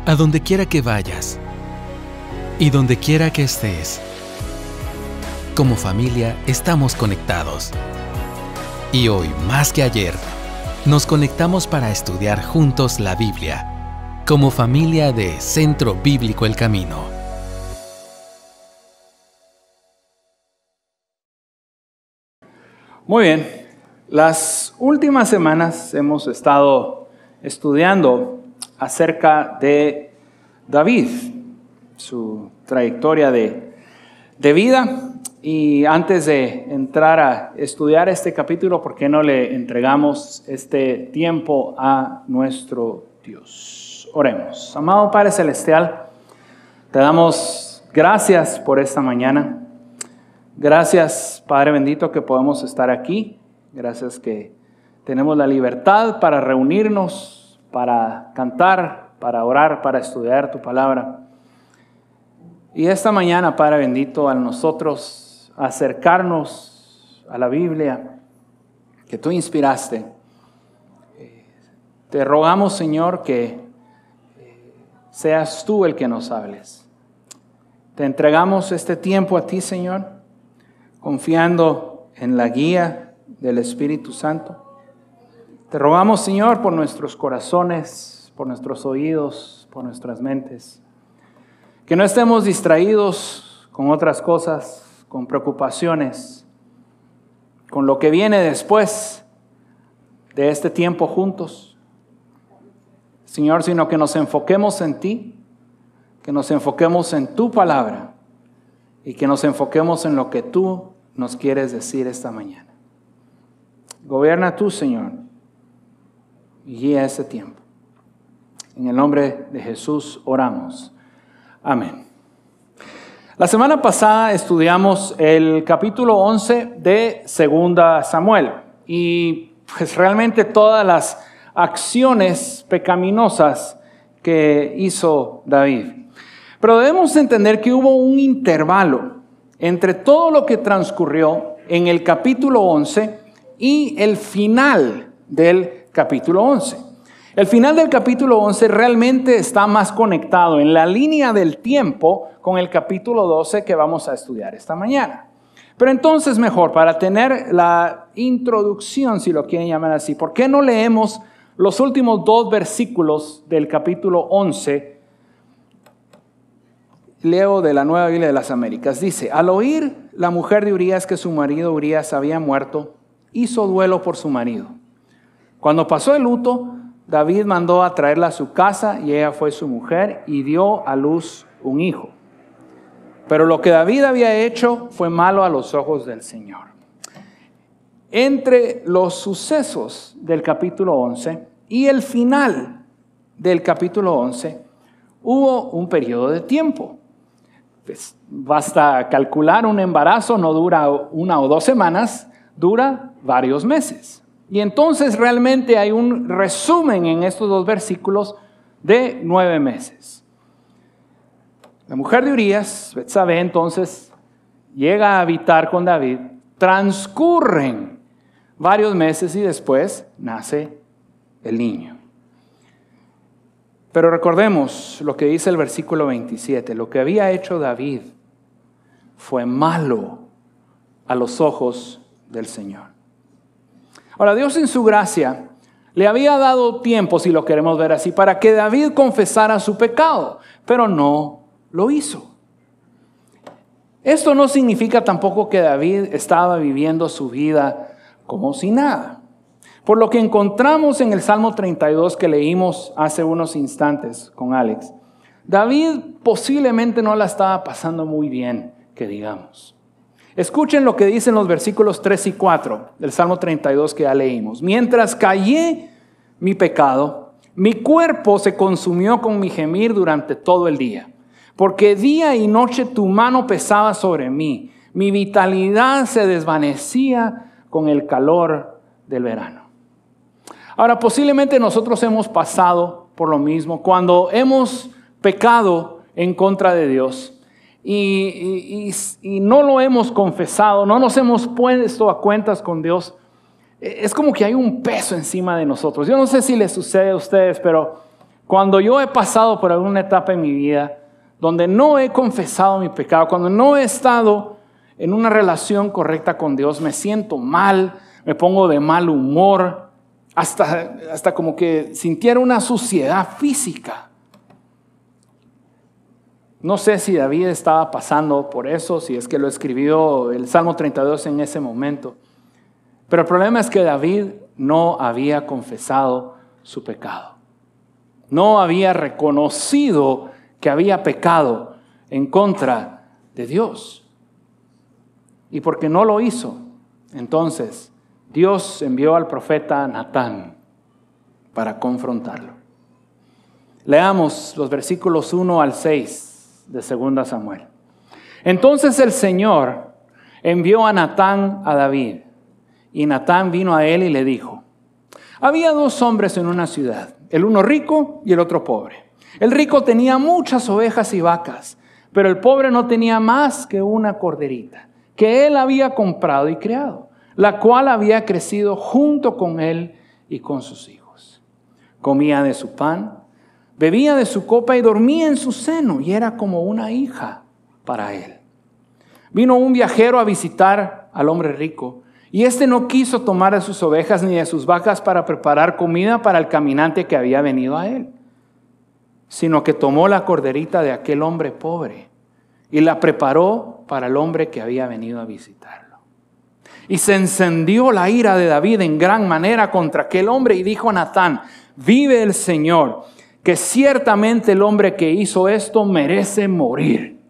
A donde quiera que vayas y donde quiera que estés, como familia estamos conectados. Y hoy, más que ayer, nos conectamos para estudiar juntos la Biblia, como familia de Centro Bíblico El Camino. Muy bien, las últimas semanas hemos estado estudiando acerca de David, su trayectoria de vida. Y antes de entrar a estudiar este capítulo, ¿por qué no le entregamos este tiempo a nuestro Dios? Oremos. Amado Padre Celestial, te damos gracias por esta mañana. Gracias, Padre bendito, que podemos estar aquí. Gracias que tenemos la libertad para reunirnos, para cantar, para orar, para estudiar tu palabra. Y esta mañana, Padre bendito, a nosotros acercarnos a la Biblia que tú inspiraste, te rogamos, Señor, que seas tú el que nos hables. Te entregamos este tiempo a ti, Señor, confiando en la guía del Espíritu Santo. Te rogamos, Señor, por nuestros corazones, por nuestros oídos, por nuestras mentes, que no estemos distraídos con otras cosas, con preocupaciones, con lo que viene después de este tiempo juntos, Señor, sino que nos enfoquemos en ti, que nos enfoquemos en tu palabra y que nos enfoquemos en lo que tú nos quieres decir esta mañana. Gobierna tú, Señor, y guía ese tiempo. En el nombre de Jesús oramos. Amén. La semana pasada estudiamos el capítulo 11 de 2 Samuel. Y pues realmente todas las acciones pecaminosas que hizo David. Pero debemos entender que hubo un intervalo entre todo lo que transcurrió en el capítulo 11 y el final del capítulo 11. El final del capítulo 11 realmente está más conectado en la línea del tiempo con el capítulo 12 que vamos a estudiar esta mañana. Pero entonces mejor, para tener la introducción, si lo quieren llamar así, ¿por qué no leemos los últimos 2 versículos del capítulo 11? Leo de la Nueva Biblia de las Américas. Dice: al oír la mujer de Urías que su marido Urías había muerto, hizo duelo por su marido. Cuando pasó el luto, David mandó a traerla a su casa y ella fue su mujer y dio a luz un hijo. Pero lo que David había hecho fue malo a los ojos del Señor. Entre los sucesos del capítulo 11 y el final del capítulo 11 hubo un periodo de tiempo. Pues basta calcular, un embarazo no dura 1 o 2 semanas, dura varios meses. Y entonces realmente hay un resumen en estos 2 versículos de 9 meses. La mujer de Urías, Betsabé, entonces llega a habitar con David. Transcurren varios meses y después nace el niño. Pero recordemos lo que dice el versículo 27. Lo que había hecho David fue malo a los ojos del Señor. Ahora, Dios en su gracia le había dado tiempo, si lo queremos ver así, para que David confesara su pecado, pero no lo hizo. Esto no significa tampoco que David estaba viviendo su vida como si nada. Por lo que encontramos en el Salmo 32 que leímos hace unos instantes con Alex, David posiblemente no la estaba pasando muy bien, que digamos. Escuchen lo que dicen los versículos 3 y 4 del Salmo 32 que ya leímos. Mientras callé mi pecado, mi cuerpo se consumió con mi gemir durante todo el día. Porque día y noche tu mano pesaba sobre mí. Mi vitalidad se desvanecía con el calor del verano. Ahora, posiblemente nosotros hemos pasado por lo mismo cuando hemos pecado en contra de Dios. Y no lo hemos confesado, no nos hemos puesto a cuentas con Dios. Es como que hay un peso encima de nosotros. Yo no sé si les sucede a ustedes, pero Cuando yo he pasado por alguna etapa en mi vida donde no he confesado mi pecado, cuando no he estado en una relación correcta con Dios, me siento mal, me pongo de mal humor, hasta como que sintiera una suciedad física. No sé si David estaba pasando por eso, si es que lo escribió el Salmo 32 en ese momento. Pero el problema es que David no había confesado su pecado. No había reconocido que había pecado en contra de Dios. Y porque no lo hizo, entonces Dios envió al profeta Natán para confrontarlo. Leamos los versículos 1 al 6 de 2 Samuel. Entonces el Señor envió a Natán a David, y Natán vino a él y le dijo: había 2 hombres en una ciudad, el uno rico y el otro pobre. El rico tenía muchas ovejas y vacas, pero el pobre no tenía más que una corderita, que él había comprado y criado, la cual había crecido junto con él y con sus hijos. Comía de su pan, bebía de su copa y dormía en su seno, y era como una hija para él. Vino un viajero a visitar al hombre rico, y éste no quiso tomar de sus ovejas ni de sus vacas para preparar comida para el caminante que había venido a él, sino que tomó la corderita de aquel hombre pobre y la preparó para el hombre que había venido a visitarlo. Y se encendió la ira de David en gran manera contra aquel hombre, y dijo a Natán: vive el Señor, que ciertamente el hombre que hizo esto merece morir,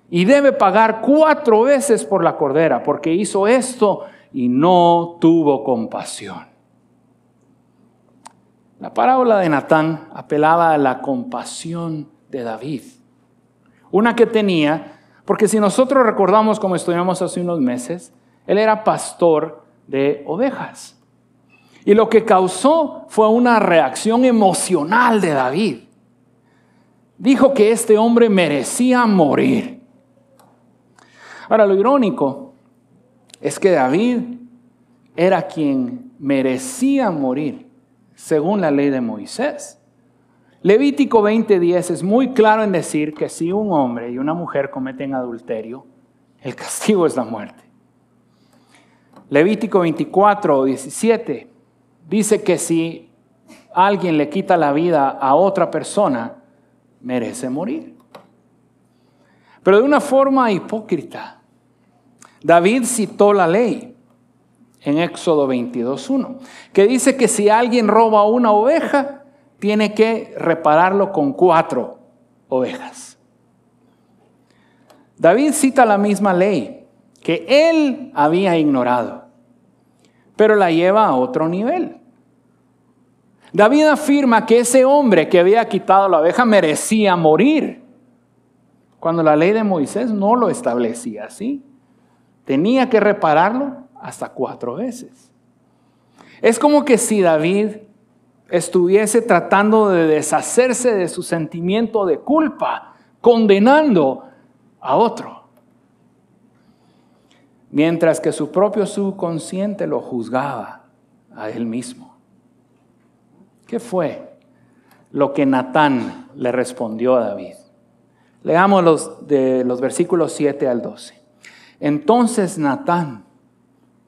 y debe pagar 4 veces por la cordera, porque hizo esto y no tuvo compasión. La parábola de Natán apelaba a la compasión de David, una que tenía, porque si nosotros recordamos, como estudiamos hace unos meses, él era pastor de ovejas. Y lo que causó fue una reacción emocional de David. Dijo que este hombre merecía morir. Ahora, lo irónico es que David era quien merecía morir según la ley de Moisés. Levítico 20:10 es muy claro en decir que si un hombre y una mujer cometen adulterio, el castigo es la muerte. Levítico 24:17 dice que si alguien le quita la vida a otra persona, merece morir. Pero de una forma hipócrita, David citó la ley en Éxodo 22:1, que dice que si alguien roba una oveja, tiene que repararlo con 4 ovejas. David cita la misma ley que él había ignorado, pero la lleva a otro nivel. David afirma que ese hombre que había quitado la oveja merecía morir, cuando la ley de Moisés no lo establecía así. Tenía que repararlo hasta 4 veces. Es como que si David estuviese tratando de deshacerse de su sentimiento de culpa, condenando a otro, mientras que su propio subconsciente lo juzgaba a él mismo. ¿Qué fue lo que Natán le respondió a David? Leamos los versículos 7 al 12. Entonces Natán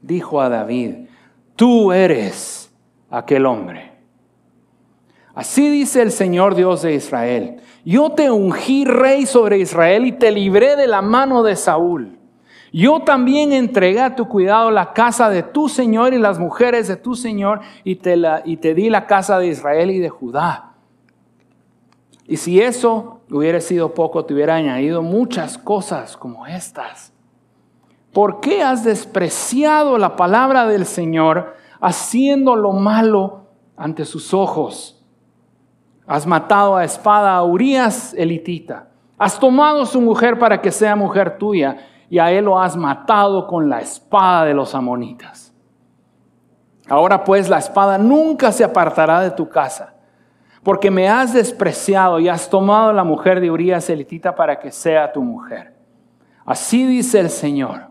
dijo a David: tú eres aquel hombre. Así dice el Señor Dios de Israel: yo te ungí rey sobre Israel y te libré de la mano de Saúl. Yo también entregué a tu cuidado la casa de tu Señor y las mujeres de tu Señor, y te di la casa de Israel y de Judá. Y si eso hubiera sido poco, te hubiera añadido muchas cosas como estas. ¿Por qué has despreciado la palabra del Señor, haciendo lo malo ante sus ojos? Has matado a espada a Urías elitita. Has tomado su mujer para que sea mujer tuya, y a él lo has matado con la espada de los amonitas. Ahora pues la espada nunca se apartará de tu casa, porque me has despreciado y has tomado la mujer de Urías elitita para que sea tu mujer. Así dice el Señor: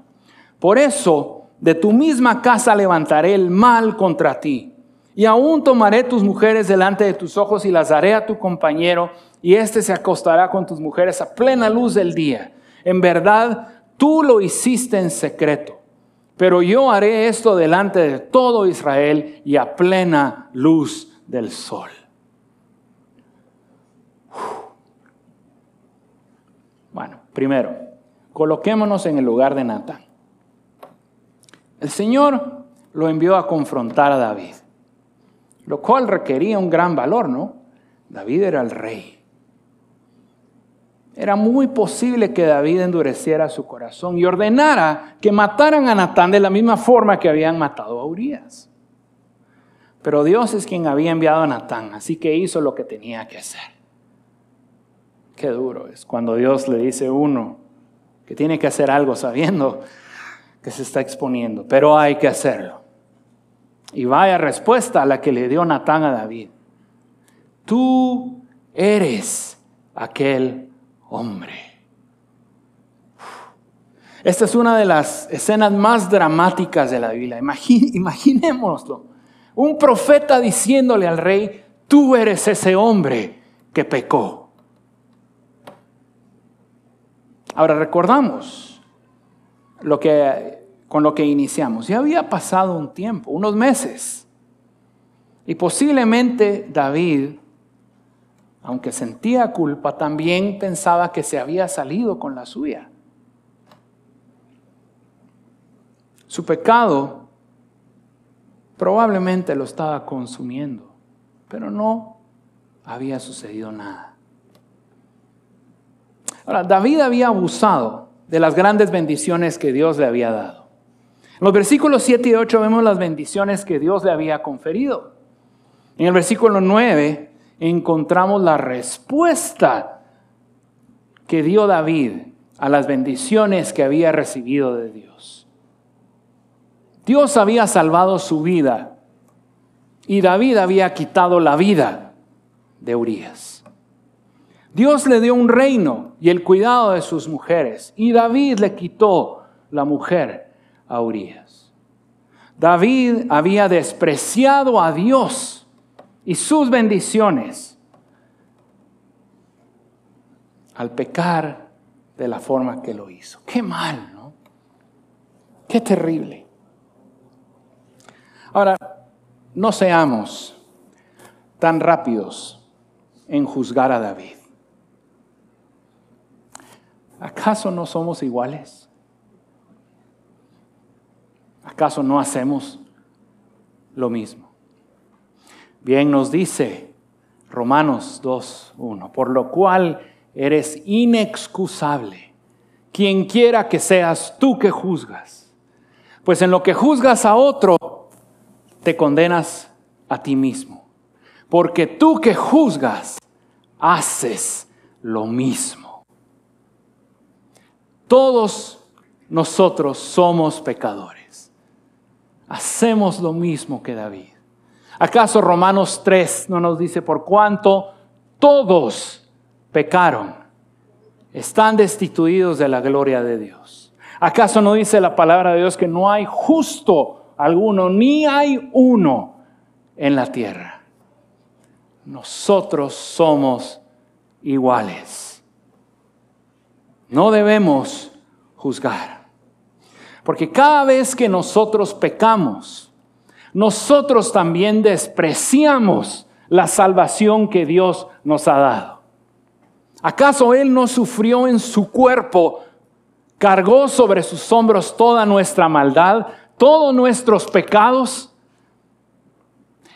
por eso de tu misma casa levantaré el mal contra ti, Y aún tomaré tus mujeres delante de tus ojos y las daré a tu compañero, y éste se acostará con tus mujeres a plena luz del día. En verdad, tú lo hiciste en secreto, pero yo haré esto delante de todo Israel y a plena luz del sol. Bueno, primero, coloquémonos en el lugar de Natán. El Señor lo envió a confrontar a David, lo cual requería un gran valor, ¿no? David era el rey. Era muy posible que David endureciera su corazón y ordenara que mataran a Natán de la misma forma que habían matado a Urías. Pero Dios es quien había enviado a Natán, así que hizo lo que tenía que hacer. Qué duro es cuando Dios le dice a uno que tiene que hacer algo sabiendo que se está exponiendo, pero hay que hacerlo. Y vaya respuesta a la que le dio Natán a David. Tú eres aquel hombre. Esta es una de las escenas más dramáticas de la Biblia. Imaginémoslo. Un profeta diciéndole al rey, tú eres ese hombre que pecó. Ahora recordamos con lo que iniciamos. Ya había pasado un tiempo, unos meses. Y posiblemente David, aunque sentía culpa, también pensaba que se había salido con la suya. Su pecado probablemente lo estaba consumiendo, pero no había sucedido nada. Ahora, David había abusado de las grandes bendiciones que Dios le había dado. En los versículos 7 y 8 vemos las bendiciones que Dios le había conferido. En el versículo 9 encontramos la respuesta que dio David a las bendiciones que había recibido de Dios. Dios había salvado su vida y David había quitado la vida de Urías. Dios le dio un reino y el cuidado de sus mujeres y David le quitó la mujer a Urías. David había despreciado a Dios y sus bendiciones al pecar de la forma que lo hizo. Qué mal, ¿no? Qué terrible. Ahora, no seamos tan rápidos en juzgar a David. ¿Acaso no somos iguales? ¿Acaso no hacemos lo mismo? Bien nos dice Romanos 2:1, por lo cual eres inexcusable, quien quiera que seas tú que juzgas. Pues en lo que juzgas a otro, te condenas a ti mismo. Porque tú que juzgas, haces lo mismo. Todos nosotros somos pecadores. Hacemos lo mismo que David. ¿Acaso Romanos 3 no nos dice por cuánto todos pecaron? Están destituidos de la gloria de Dios. ¿Acaso no dice la palabra de Dios que no hay justo alguno, ni hay uno en la tierra? Nosotros somos iguales. No debemos juzgar. Porque cada vez que nosotros pecamos, nosotros también despreciamos la salvación que Dios nos ha dado. ¿Acaso Él no sufrió en su cuerpo, cargó sobre sus hombros toda nuestra maldad, todos nuestros pecados?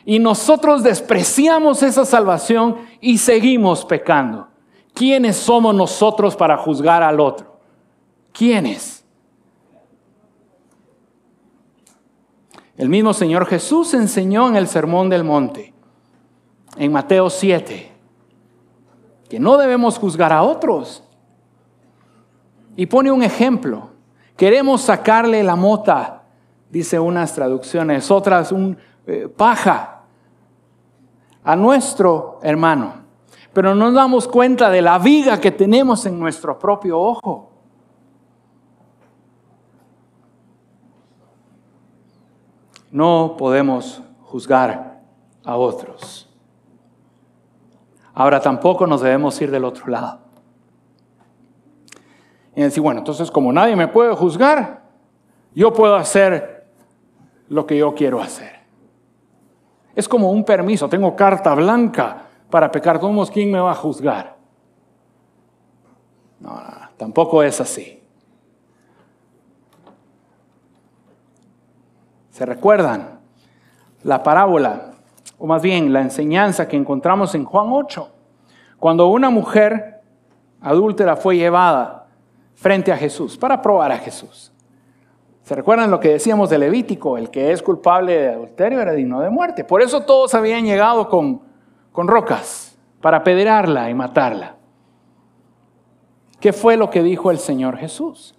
Y nosotros despreciamos esa salvación y seguimos pecando. ¿Quiénes somos nosotros para juzgar al otro? ¿Quiénes? El mismo Señor Jesús enseñó en el Sermón del Monte, en Mateo 7, que no debemos juzgar a otros. Y pone un ejemplo. Queremos sacarle la mota, dice unas traducciones, otras paja a nuestro hermano. Pero no nos damos cuenta de la viga que tenemos en nuestro propio ojo. No podemos juzgar a otros. Ahora tampoco nos debemos ir del otro lado. Y decir, bueno, entonces como nadie me puede juzgar, yo puedo hacer lo que yo quiero hacer. Es como un permiso, tengo carta blanca para pecar. ¿Cómo? ¿Quién me va a juzgar? No, tampoco es así. ¿Se recuerdan la parábola, o más bien la enseñanza que encontramos en Juan 8? Cuando una mujer adúltera fue llevada frente a Jesús para probar a Jesús. ¿Se recuerdan lo que decíamos de Levítico? El que es culpable de adulterio era digno de muerte. Por eso todos habían llegado con rocas para apedrearla y matarla. ¿Qué fue lo que dijo el Señor Jesús?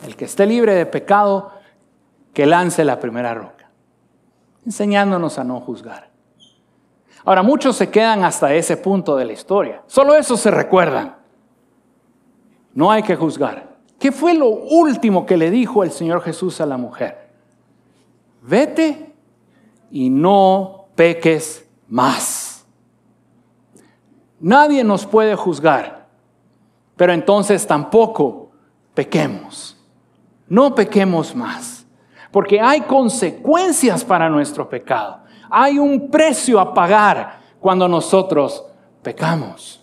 El que esté libre de pecado, que lance la primera roca, enseñándonos a no juzgar. Ahora, muchos se quedan hasta ese punto de la historia. Solo eso se recuerdan. No hay que juzgar. ¿Qué fue lo último que le dijo el Señor Jesús a la mujer? Vete y no peques más. Nadie nos puede juzgar, pero entonces tampoco pequemos. No pequemos más, porque hay consecuencias para nuestro pecado. Hay un precio a pagar cuando nosotros pecamos.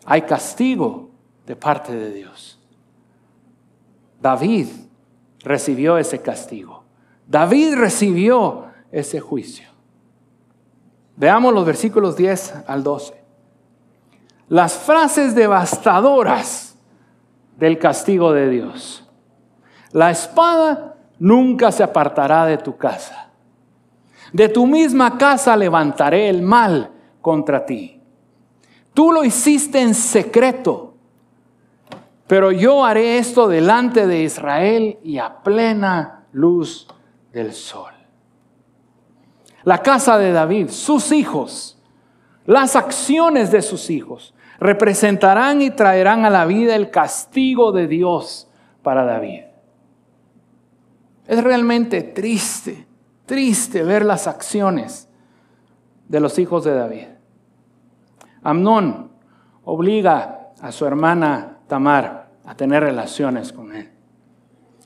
Hay castigo de parte de Dios. David recibió ese castigo. David recibió ese juicio. Veamos los versículos 10 al 12. Las frases devastadoras del castigo de Dios. La espada nunca se apartará de tu casa. De tu misma casa levantaré el mal contra ti. Tú lo hiciste en secreto, pero yo haré esto delante de Israel y a plena luz del sol. La casa de David, sus hijos, las acciones de sus hijos, representarán y traerán a la vida el castigo de Dios para David. Es realmente triste ver las acciones de los hijos de David. Amnón obliga a su hermana Tamar a tener relaciones con él.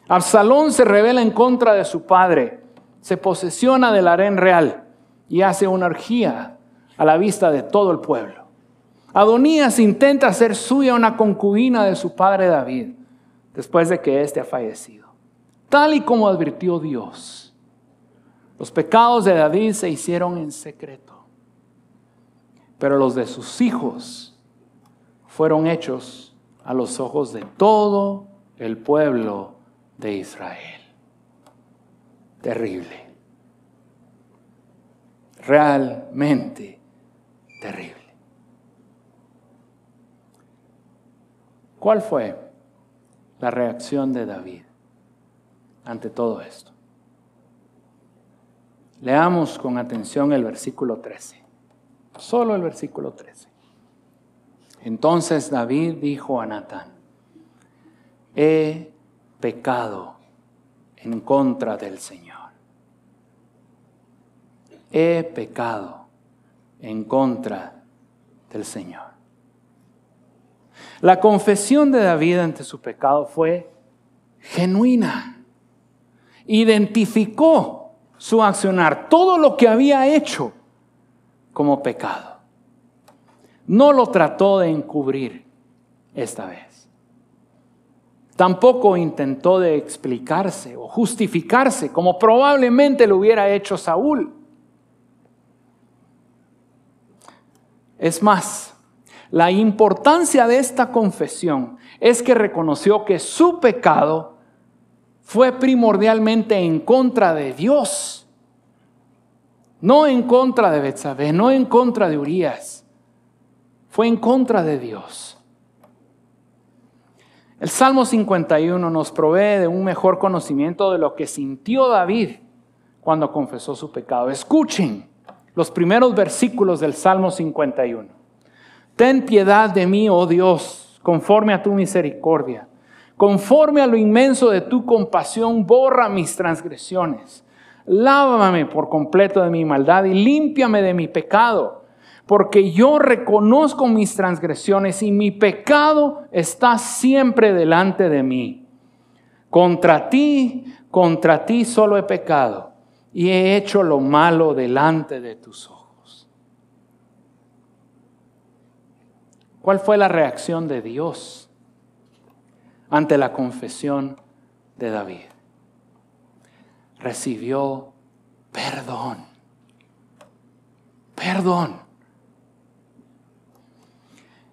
Absalón se rebela en contra de su padre, se posesiona del harén real y hace una orgía a la vista de todo el pueblo. Adonías intenta hacer suya una concubina de su padre David, después de que éste ha fallecido. Tal y como advirtió Dios, los pecados de David se hicieron en secreto, pero los de sus hijos fueron hechos a los ojos de todo el pueblo de Israel. Terrible. Realmente terrible. ¿Cuál fue la reacción de David ante todo esto? Leamos con atención el versículo 13. Solo el versículo 13. Entonces David dijo a Natán: he pecado en contra del Señor. He pecado en contra del Señor. La confesión de David ante su pecado fue genuina. Identificó su accionar, todo lo que había hecho, como pecado. No lo trató de encubrir esta vez. Tampoco intentó de explicarse o justificarse como probablemente lo hubiera hecho Saúl. Es más, la importancia de esta confesión es que reconoció que su pecado fue primordialmente en contra de Dios. No en contra de Betsabé, no en contra de Urías. Fue en contra de Dios. El Salmo 51 nos provee de un mejor conocimiento de lo que sintió David cuando confesó su pecado. Escuchen los primeros versículos del Salmo 51. Ten piedad de mí, oh Dios, conforme a tu misericordia. Conforme a lo inmenso de tu compasión, borra mis transgresiones. Lávame por completo de mi maldad y límpiame de mi pecado, porque yo reconozco mis transgresiones y mi pecado está siempre delante de mí. Contra ti solo he pecado y he hecho lo malo delante de tus ojos. ¿Cuál fue la reacción de Dios ante la confesión de David? Recibió perdón. Perdón.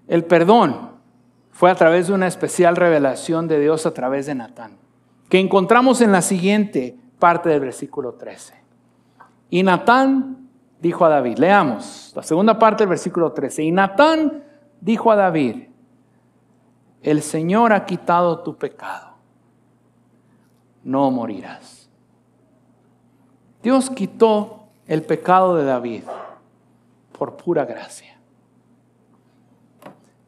El perdón fue a través de una especial revelación de Dios a través de Natán, que encontramos en la siguiente parte del versículo 13. Y Natán dijo a David, leamos la segunda parte del versículo 13. Y Natán dijo a David, el Señor ha quitado tu pecado, no morirás. Dios quitó el pecado de David por pura gracia.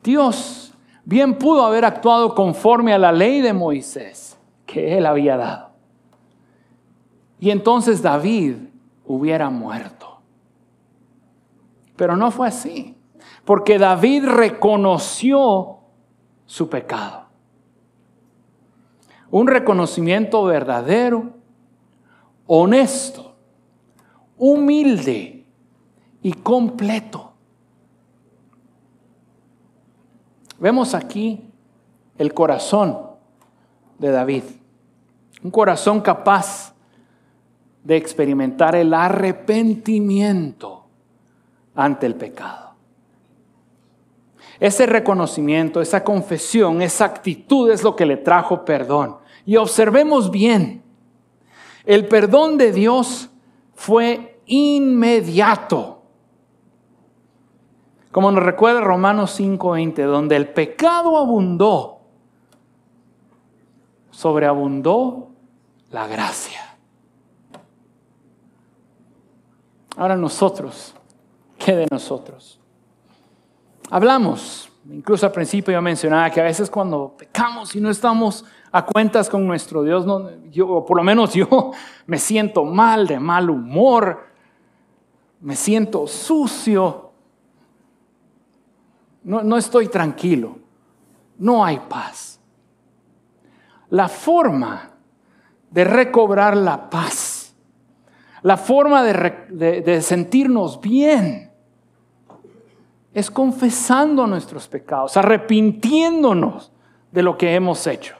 Dios bien pudo haber actuado conforme a la ley de Moisés que él había dado. Y entonces David hubiera muerto. Pero no fue así, porque David reconoció su pecado. Un reconocimiento verdadero, honesto, humilde y completo. Vemos aquí el corazón de David. Un corazón capaz de experimentar el arrepentimiento ante el pecado. Ese reconocimiento, esa confesión, esa actitud es lo que le trajo perdón. Y observemos bien, el perdón de Dios fue inmediato. Como nos recuerda Romanos 5:20, donde el pecado abundó, sobreabundó la gracia. Ahora nosotros, ¿qué de nosotros? Hablamos, incluso al principio yo mencionaba que a veces cuando pecamos y no estamos a cuentas con nuestro Dios, por lo menos yo me siento mal, de mal humor, me siento sucio, no estoy tranquilo, no hay paz. La forma de recobrar la paz, la forma de sentirnos bien, es confesando nuestros pecados, arrepintiéndonos de lo que hemos hecho.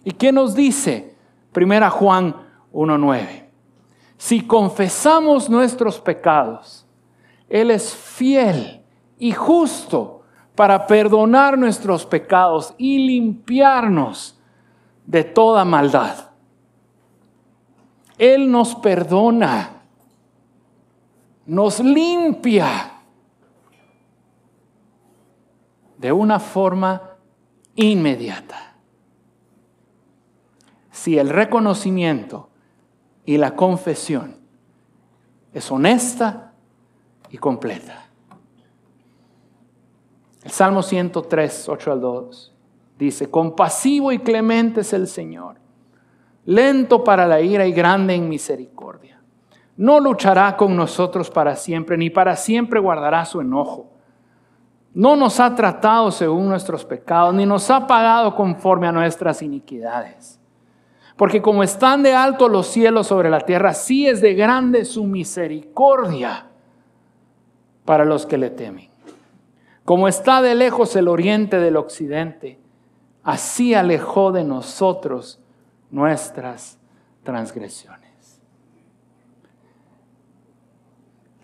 ¿Y qué nos dice 1 Juan 1:9? Si confesamos nuestros pecados, Él es fiel y justo para perdonar nuestros pecados y limpiarnos de toda maldad. Él nos perdona, nos limpia de una forma inmediata. Si el reconocimiento y la confesión es honesta y completa. El Salmo 103, 8-2 dice, compasivo y clemente es el Señor, lento para la ira y grande en misericordia. No luchará con nosotros para siempre, ni para siempre guardará su enojo. No nos ha tratado según nuestros pecados, ni nos ha pagado conforme a nuestras iniquidades. Porque como están de alto los cielos sobre la tierra, así es de grande su misericordia para los que le temen. Como está de lejos el oriente del occidente, así alejó de nosotros nuestras transgresiones.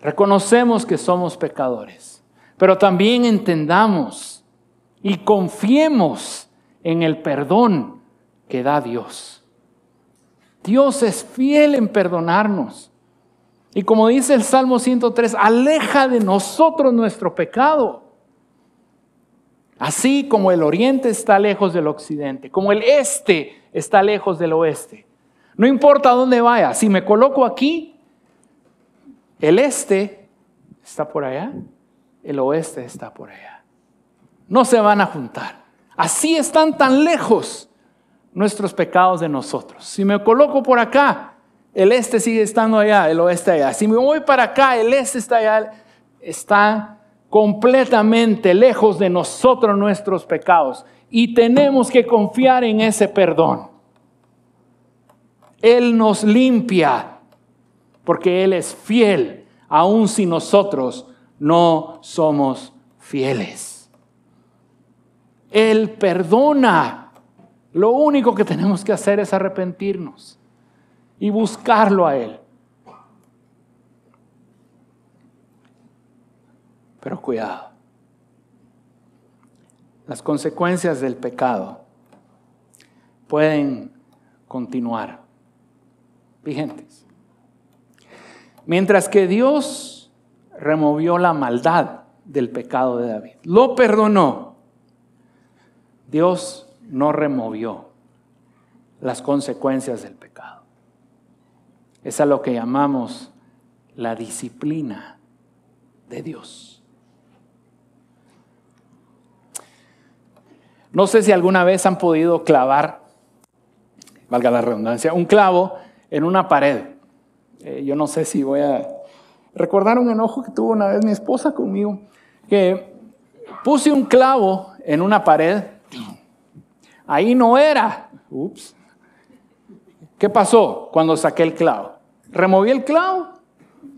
Reconocemos que somos pecadores, pero también entendamos y confiemos en el perdón que da Dios. Dios es fiel en perdonarnos. Y como dice el Salmo 103, aleja de nosotros nuestro pecado. Así como el oriente está lejos del occidente, como el este está lejos del oeste. No importa dónde vaya, si me coloco aquí, el este está por allá, el oeste está por allá. No se van a juntar. Así están tan lejos nuestros pecados de nosotros. Si me coloco por acá, el este sigue estando allá, el oeste allá. Si me voy para acá, el este está allá, está completamente lejos de nosotros nuestros pecados. Y tenemos que confiar en ese perdón. Él nos limpia porque Él es fiel, aun si nosotros no somos fieles. Él perdona. Lo único que tenemos que hacer es arrepentirnos y buscarlo a Él. Pero cuidado. Las consecuencias del pecado pueden continuar vigentes. Mientras que Dios removió la maldad del pecado de David, lo perdonó, Dios no removió las consecuencias del pecado. Es a lo que llamamos la disciplina de Dios. No sé si alguna vez han podido clavar, valga la redundancia, un clavo en una pared. Yo no sé si voy a recordar un enojo que tuvo una vez mi esposa conmigo, que puse un clavo en una pared. Ahí no era. Ups. ¿Qué pasó cuando saqué el clavo? Removí el clavo,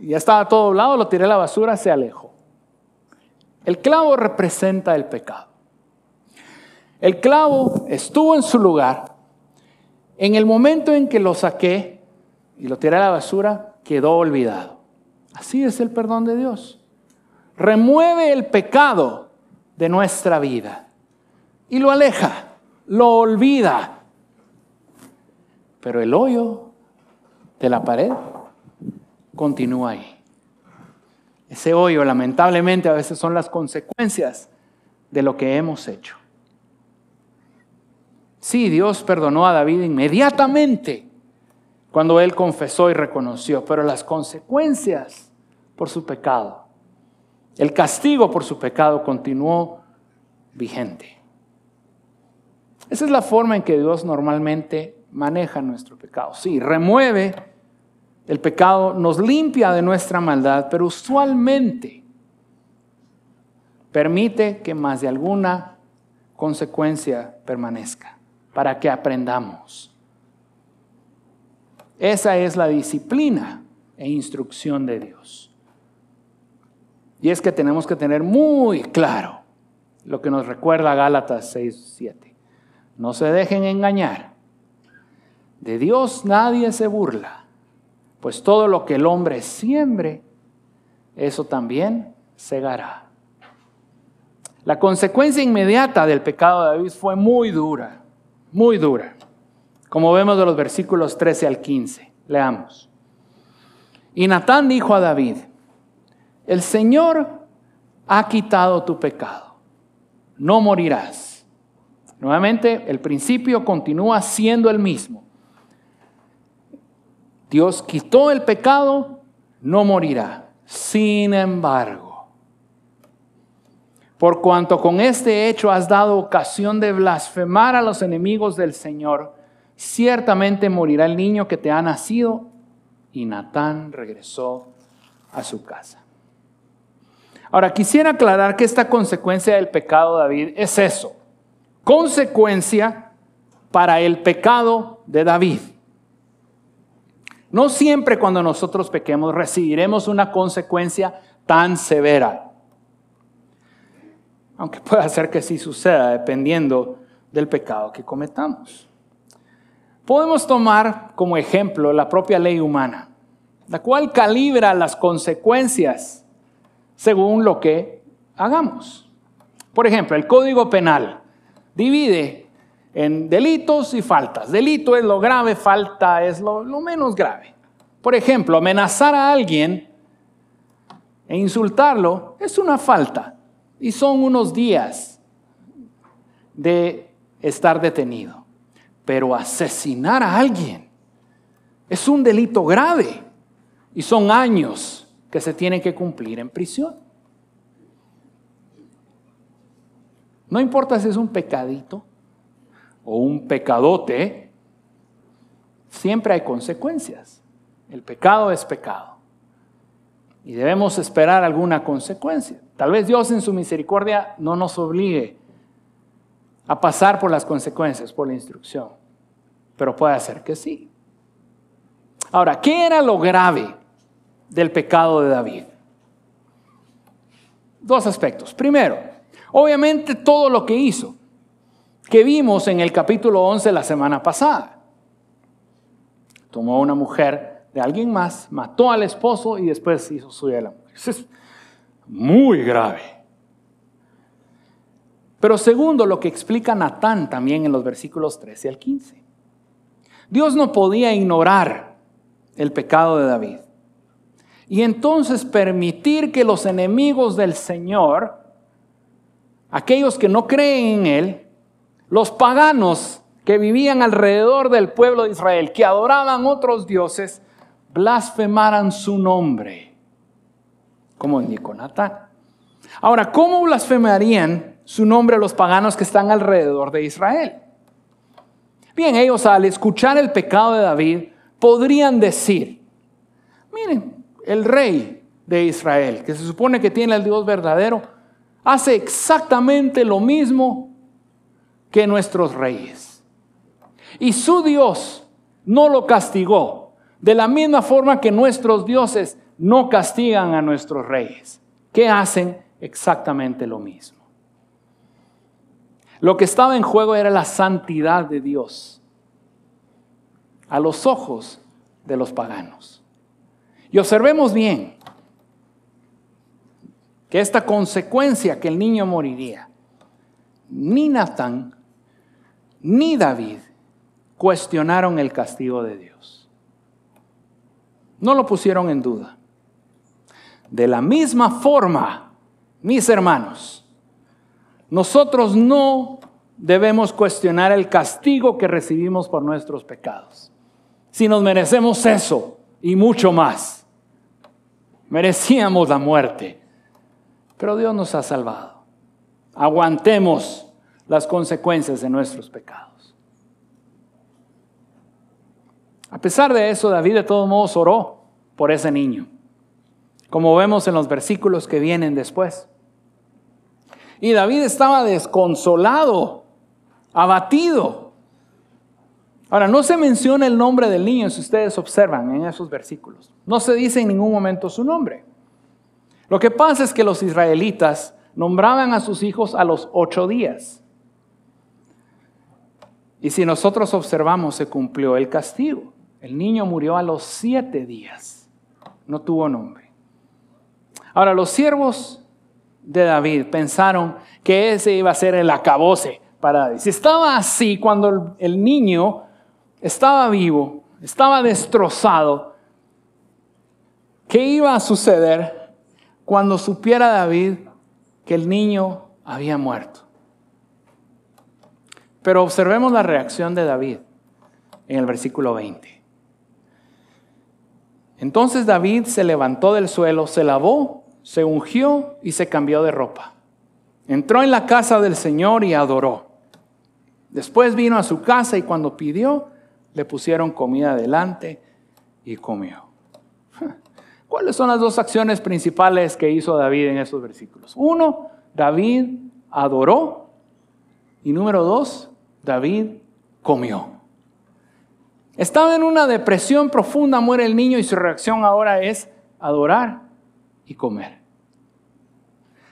ya estaba todo doblado, lo tiré a la basura, se alejó. El clavo representa el pecado. El clavo estuvo en su lugar. En el momento en que lo saqué y lo tiré a la basura, quedó olvidado. Así es el perdón de Dios. Remueve el pecado de nuestra vida y lo aleja, lo olvida. Pero el hoyo de la pared continúa ahí. Ese hoyo, lamentablemente, a veces son las consecuencias de lo que hemos hecho. Sí, Dios perdonó a David inmediatamente cuando él confesó y reconoció, pero las consecuencias por su pecado, el castigo por su pecado continuó vigente. Esa es la forma en que Dios normalmente maneja nuestro pecado. Sí, remueve el pecado, nos limpia de nuestra maldad, pero usualmente permite que más de alguna consecuencia permanezca para que aprendamos. Esa es la disciplina e instrucción de Dios. Y es que tenemos que tener muy claro lo que nos recuerda Gálatas 6:7. No se dejen engañar. De Dios nadie se burla, pues todo lo que el hombre siembre, eso también segará. La consecuencia inmediata del pecado de David fue muy dura, como vemos de los versículos 13 al 15. Leamos. Y Natán dijo a David: el Señor ha quitado tu pecado, no morirás. Nuevamente, el principio continúa siendo el mismo. Dios quitó el pecado, no morirá. Sin embargo, por cuanto con este hecho has dado ocasión de blasfemar a los enemigos del Señor, ciertamente morirá el niño que te ha nacido. Y Natán regresó a su casa. Ahora, quisiera aclarar que esta consecuencia del pecado de David es eso. Consecuencia para el pecado de David. No siempre cuando nosotros pequemos recibiremos una consecuencia tan severa. Aunque pueda ser que sí suceda dependiendo del pecado que cometamos. Podemos tomar como ejemplo la propia ley humana, la cual calibra las consecuencias según lo que hagamos. Por ejemplo, el Código Penal divide en delitos y faltas. Delito es lo grave, falta es lo menos grave. Por ejemplo, amenazar a alguien e insultarlo es una falta y son unos días de estar detenido. Pero asesinar a alguien es un delito grave y son años que se tienen que cumplir en prisión. No importa si es un pecadito o un pecadote, siempre hay consecuencias. El pecado es pecado. Y debemos esperar alguna consecuencia. Tal vez Dios en su misericordia no nos obligue a pasar por las consecuencias, por la instrucción. Pero puede ser que sí. Ahora, ¿qué era lo grave del pecado de David? Dos aspectos. Primero, obviamente todo lo que hizo, que vimos en el capítulo 11 la semana pasada. Tomó a una mujer de alguien más, mató al esposo y después hizo suya la mujer. Eso es muy grave. Pero segundo, lo que explica Natán también en los versículos 13 al 15. Dios no podía ignorar el pecado de David. Y entonces permitir que los enemigos del Señor, aquellos que no creen en Él, los paganos que vivían alrededor del pueblo de Israel, que adoraban otros dioses, blasfemaran su nombre, como indicó Natán. Ahora, ¿cómo blasfemarían su nombre los paganos que están alrededor de Israel? Bien, ellos al escuchar el pecado de David, podrían decir, miren, el rey de Israel, que se supone que tiene el Dios verdadero, hace exactamente lo mismo que nuestros reyes. Y su Dios no lo castigó, de la misma forma que nuestros dioses no castigan a nuestros reyes, que hacen exactamente lo mismo. Lo que estaba en juego era la santidad de Dios a los ojos de los paganos. Y observemos bien que esta consecuencia que el niño moriría, ni Natán ni David cuestionaron el castigo de Dios. No lo pusieron en duda. De la misma forma, mis hermanos, nosotros no debemos cuestionar el castigo que recibimos por nuestros pecados. Si nos merecemos eso y mucho más, merecíamos la muerte, pero Dios nos ha salvado. Aguantemos las consecuencias de nuestros pecados. A pesar de eso, David de todos modos oró por ese niño, como vemos en los versículos que vienen después. Y David estaba desconsolado, abatido. Ahora, no se menciona el nombre del niño, si ustedes observan en esos versículos. No se dice en ningún momento su nombre. Lo que pasa es que los israelitas nombraban a sus hijos a los 8 días. Y si nosotros observamos, se cumplió el castigo. El niño murió a los 7 días. No tuvo nombre. Ahora, los siervos de David pensaron que ese iba a ser el acabose para David. Si estaba así cuando el niño estaba vivo, estaba destrozado, ¿qué iba a suceder cuando supiera David que el niño había muerto? Pero observemos la reacción de David en el versículo 20. Entonces David se levantó del suelo, se lavó, se ungió y se cambió de ropa. Entró en la casa del Señor y adoró. Después vino a su casa y cuando pidió, le pusieron comida delante y comió. ¿Cuáles son las dos acciones principales que hizo David en esos versículos? 1, David adoró. Y número 2, David comió. Estaba en una depresión profunda, muere el niño y su reacción ahora es adorar y comer.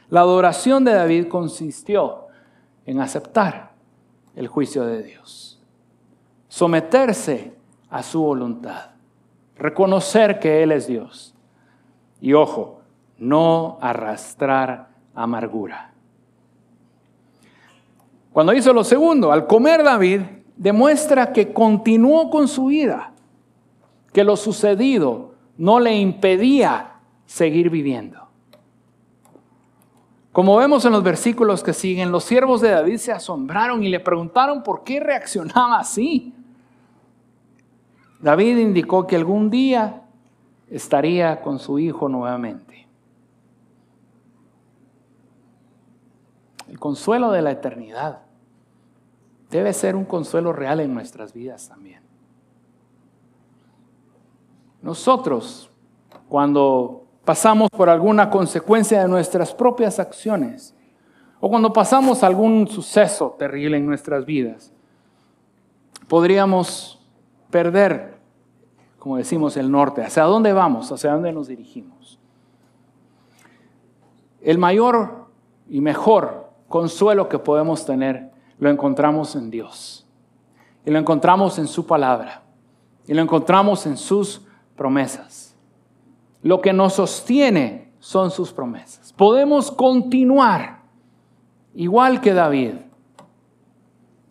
La adoración de David consistió en aceptar el juicio de Dios, someterse a su voluntad, reconocer que Él es Dios y, ojo, no arrastrar amargura. Cuando hizo lo segundo, al comer David, demuestra que continuó con su vida, que lo sucedido no le impedía seguir viviendo. Como vemos en los versículos que siguen, los siervos de David se asombraron y le preguntaron por qué reaccionaba así. David indicó que algún día estaría con su hijo nuevamente. El consuelo de la eternidad debe ser un consuelo real en nuestras vidas también. Nosotros, cuando pasamos por alguna consecuencia de nuestras propias acciones, o cuando pasamos algún suceso terrible en nuestras vidas, podríamos perder, como decimos, el norte. ¿Hacia dónde vamos? ¿Hacia dónde nos dirigimos? El mayor y mejor consuelo que podemos tener lo encontramos en Dios. Y lo encontramos en su palabra. Y lo encontramos en sus promesas. Lo que nos sostiene son sus promesas. Podemos continuar igual que David,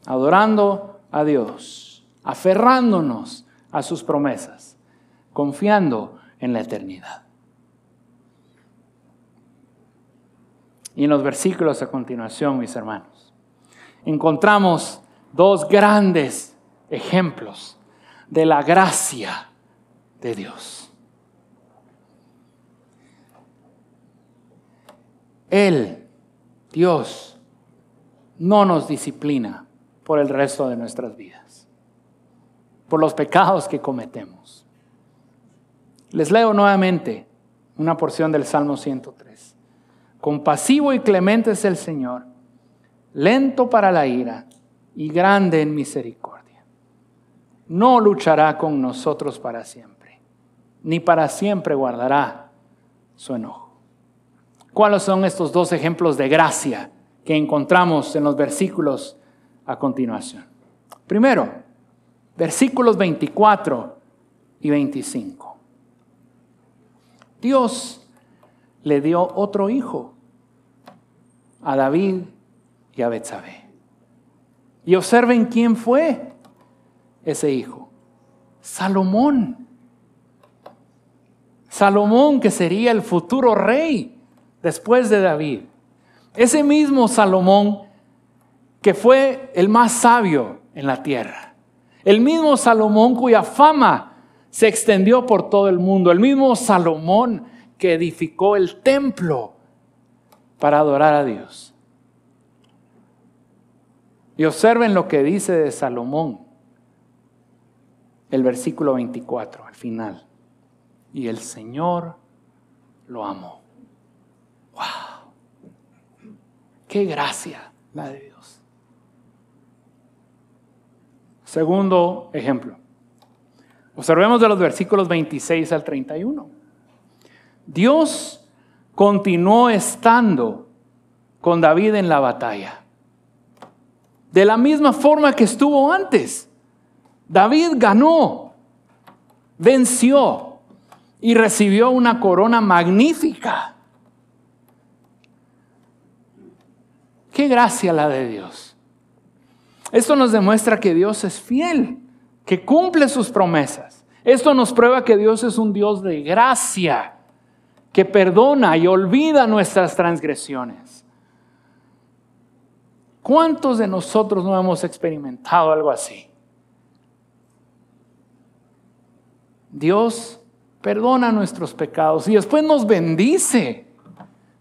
adorando a Dios, aferrándonos a sus promesas, confiando en la eternidad. Y en los versículos a continuación, mis hermanos, encontramos dos grandes ejemplos de la gracia de Dios. Él, Dios, no nos disciplina por el resto de nuestras vidas, por los pecados que cometemos. Les leo nuevamente una porción del Salmo 103. Compasivo y clemente es el Señor, lento para la ira y grande en misericordia. No luchará con nosotros para siempre, ni para siempre guardará su enojo. ¿Cuáles son estos dos ejemplos de gracia que encontramos en los versículos a continuación? Primero, versículos 24 y 25. Dios le dio otro hijo a David y a Betsabé. Y observen quién fue ese hijo. Salomón. Salomón, que sería el futuro rey después de David. Ese mismo Salomón que fue el más sabio en la tierra. El mismo Salomón cuya fama se extendió por todo el mundo. El mismo Salomón que edificó el templo para adorar a Dios. Y observen lo que dice de Salomón. El versículo 24 al final. Y el Señor lo amó. ¡Wow! ¡Qué gracia la de Dios! Segundo ejemplo. Observemos de los versículos 26 al 31. Dios continuó estando con David en la batalla. De la misma forma que estuvo antes. David ganó, venció y recibió una corona magnífica. ¡Qué gracia la de Dios! Esto nos demuestra que Dios es fiel, que cumple sus promesas. Esto nos prueba que Dios es un Dios de gracia, que perdona y olvida nuestras transgresiones. ¿Cuántos de nosotros no hemos experimentado algo así? Dios perdona nuestros pecados y después nos bendice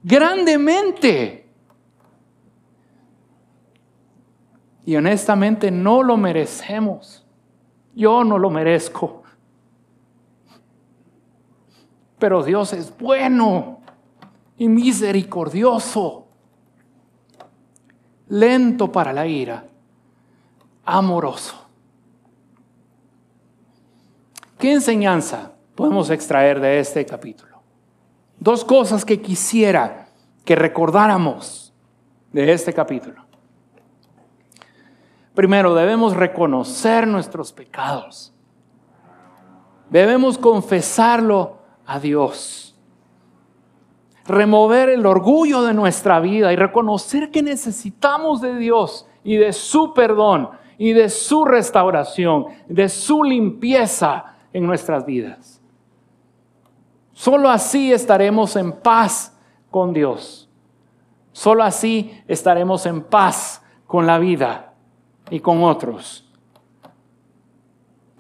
grandemente. Y honestamente no lo merecemos. Yo no lo merezco. Pero Dios es bueno y misericordioso, lento para la ira, amoroso. ¿Qué enseñanza podemos extraer de este capítulo? Dos cosas que quisiera que recordáramos de este capítulo. Primero, debemos reconocer nuestros pecados. Debemos confesarlo a Dios. Remover el orgullo de nuestra vida y reconocer que necesitamos de Dios y de su perdón y de su restauración, de su limpieza en nuestras vidas. Solo así estaremos en paz con Dios. Solo así estaremos en paz con la vida y con otros.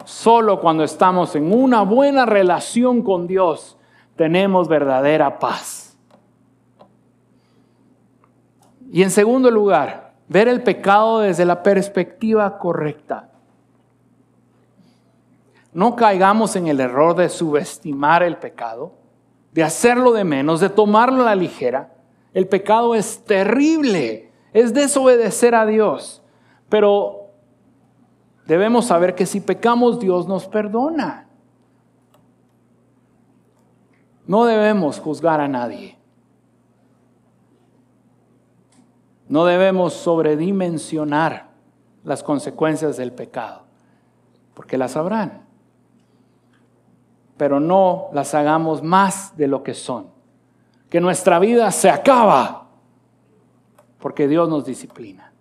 Solo cuando estamos en una buena relación con Dios tenemos verdadera paz. Y en segundo lugar, ver el pecado desde la perspectiva correcta. no caigamos en el error de subestimar el pecado, de hacerlo de menos, de tomarlo a la ligera. El pecado es terrible, es desobedecer a Dios. Pero debemos saber que si pecamos, Dios nos perdona. No debemos juzgar a nadie. No debemos sobredimensionar las consecuencias del pecado, porque las habrán. Pero no las hagamos más de lo que son. Que nuestra vida se acaba, porque Dios nos disciplina.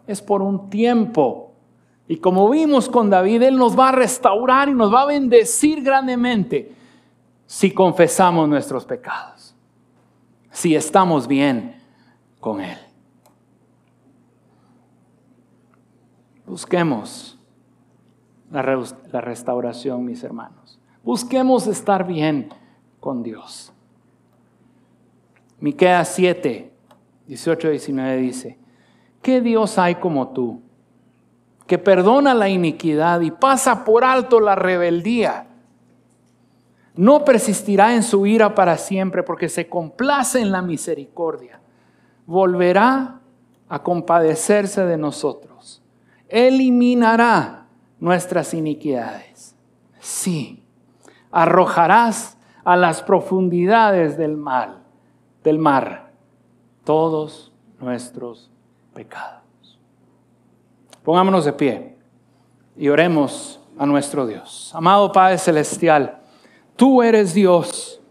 Es por un tiempo. Y como vimos con David, Él nos va a restaurar y nos va a bendecir grandemente si confesamos nuestros pecados, si estamos bien con Él. Busquemos la restauración, mis hermanos. Busquemos estar bien con Dios. Miqueas 7, 18-19 dice: ¿qué Dios hay como tú, que perdona la iniquidad y pasa por alto la rebeldía? No persistirá en su ira para siempre, porque se complace en la misericordia. Volverá a compadecerse de nosotros. Eliminará nuestras iniquidades. Sí, arrojarás a las profundidades del mar todos nuestros pecados. Pongámonos de pie y oremos a nuestro Dios. Amado Padre Celestial, tú eres Dios,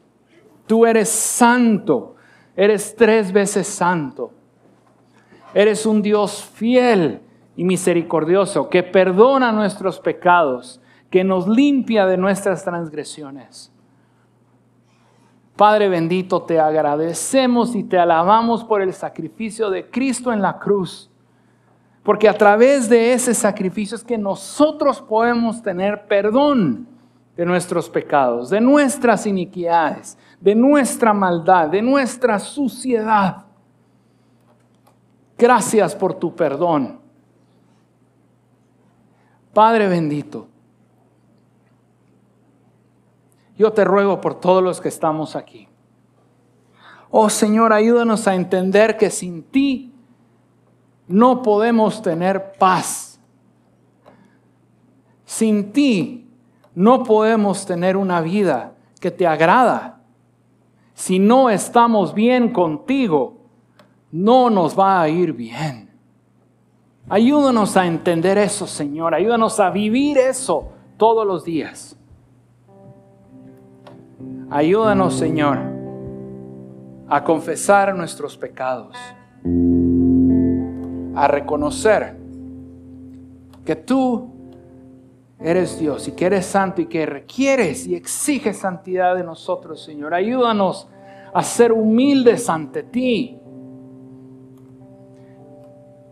tú eres santo, eres 3 veces santo. Eres un Dios fiel y misericordioso que perdona nuestros pecados, que nos limpia de nuestras transgresiones. Padre bendito, te agradecemos y te alabamos por el sacrificio de Cristo en la cruz. Porque a través de ese sacrificio es que nosotros podemos tener perdón de nuestros pecados, de nuestras iniquidades, de nuestra maldad, de nuestra suciedad. Gracias por tu perdón. Padre bendito, yo te ruego por todos los que estamos aquí. Oh Señor, ayúdanos a entender que sin ti no podemos tener paz. Sin ti no podemos tener una vida que te agrada. Si no estamos bien contigo, no nos va a ir bien. Ayúdanos a entender eso, Señor. Ayúdanos a vivir eso todos los días. Ayúdanos, Señor, a confesar nuestros pecados, a reconocer que tú eres Dios y que eres santo y que requieres y exiges santidad de nosotros, Señor. Ayúdanos a ser humildes ante ti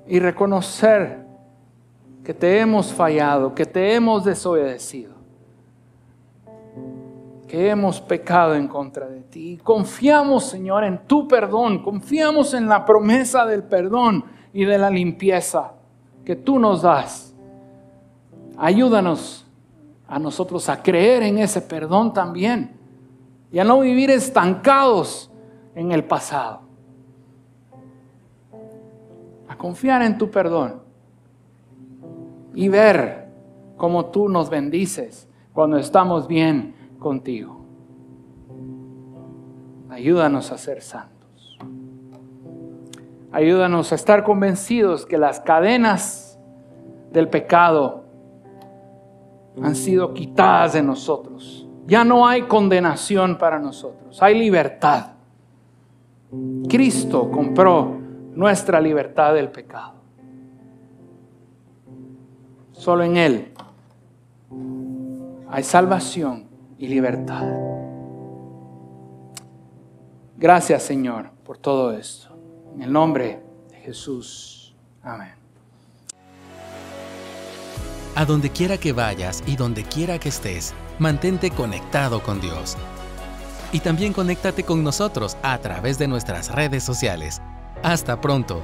y reconocer que te hemos fallado, que te hemos desobedecido, que hemos pecado en contra de ti. Confiamos, Señor, en tu perdón. Confiamos en la promesa del perdón y de la limpieza que tú nos das. Ayúdanos a nosotros a creer en ese perdón también y a no vivir estancados en el pasado. A confiar en tu perdón y ver cómo tú nos bendices cuando estamos bien contigo. Ayúdanos a ser santos. Ayúdanos a estar convencidos que las cadenas del pecado han sido quitadas de nosotros. Ya no hay condenación para nosotros, hay libertad. Cristo compró nuestra libertad del pecado. Solo en Él hay salvación y libertad. Gracias, Señor, por todo esto. En el nombre de Jesús. Amén. A donde quiera que vayas y donde quiera que estés, mantente conectado con Dios. Y también conéctate con nosotros a través de nuestras redes sociales. Hasta pronto.